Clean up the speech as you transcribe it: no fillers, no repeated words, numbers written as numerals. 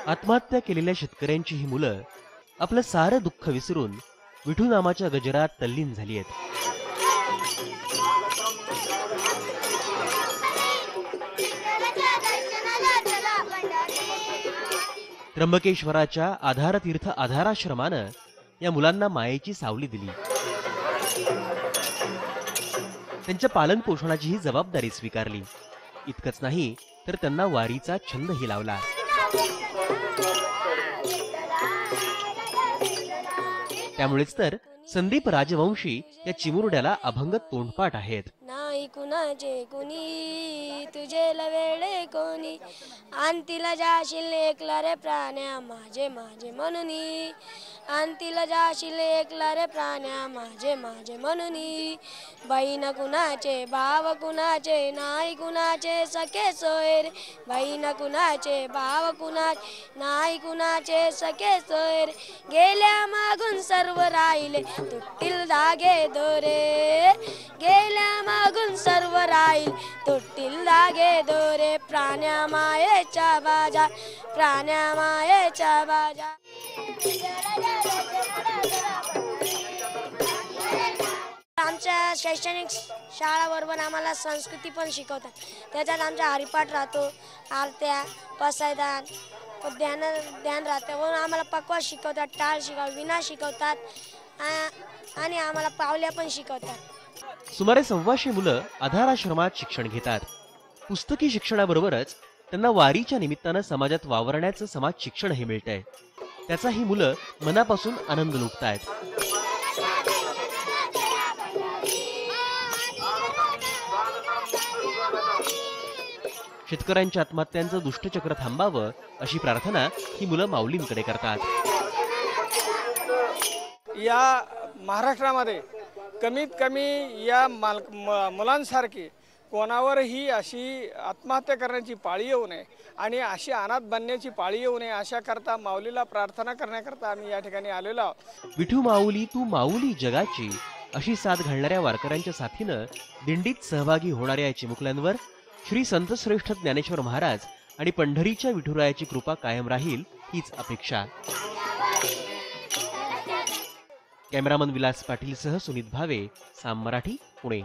आत्महत्या केलेल्या शेतकऱ्यांची ही मुलं आपलं सारं दुःख विसरून विठू नामाच्या गजरात तल्लीन झाली आहेत. त्र्यंबकेश्वराच्या आधारतीर्थ आधाराश्रमानं या मुलांना मायेची सावली दिली. त्यांच्या पालन पोषणाची ही जबाबदारी स्वीकारली. इतकंच नाही तर त्यांना वारीचा छंदही लावला. त्यामुळेच तर संदीप राजवंशी या चिमुरड्याला अभंग तोंडपाठ आहेत. नाही कुणाचे कुणी तुझे लवेळे कोणी, आणतीला जाशील एकला रे प्राण्या माझे माझे म्हणूनी, आणतीला जाशील एकला रे प्राण्या माझे माझे म्हणूनी. बहीण कुणाचे भाव कुणाचे नाही कुणाचे सखे सोयर, बहीण कुणाचे भाव कुणाचे नाही कुणाचे सखे सोयर. गेल्या मागून सर्व राहिले तुटतील धागे दोरे, गेल्या मागून सर्व राहील तुटतील धागे दोरे. प्राण्या मायेच्या बाजा, प्राण्या मायेच्या बाजा. आमच्या शैक्षणिक शाळाबरोबर आम्हाला संस्कृती पण शिकवतात. त्याच्यात आमचा हरिपाठ राहतो, आरत्या, पसायदान, ध्यान राहतं. म्हणून आम्हाला पकवास शिकवतात, टाळ शिकवतात, विणा शिकवतात आणि आम्हाला पावल्या पण शिकवतात. सुमारे 125 मुलं आधाराश्रमात शिक्षण घेतात. पुस्तकी शिक्षणाबरोबरच त्यांना वारीच्या निमित्तानं समाजात वावरण्याचं समाज शिक्षणही मिळतंय. त्याचा ही मुलं मनापासून आनंद लुटतायत. शेतकऱ्यांच्या आत्महत्यांचं दुष्टचक्र थांबावं अशी प्रार्थना ही मुलं माऊलींकडे करतात. या महाराष्ट्रामध्ये कमीत कमी या मुलांसारखी कोणावरही अशी आत्महत्या करण्याची पाळी येऊ नये आणि अशी अनाथ बनण्याची पाळी येऊ नये अशा करता माऊलीला प्रार्थना करण्याकरता आम्ही या ठिकाणी आलेलो आहोत. विठू माऊली तू माऊली जगाची अशी साथ घालणाऱ्या वारकऱ्यांच्या साथीनं दिंडीत सहभागी होणाऱ्या चिमुकल्यांवर श्री संत श्रेष्ठ ज्ञानेश्वर महाराज आणि पंढरीच्या विठुरायाची कृपा कायम राहील हीच अपेक्षा. कॅमेरामन विलास पाटील सह सुनीत भावे, साम मराठी, पुणे.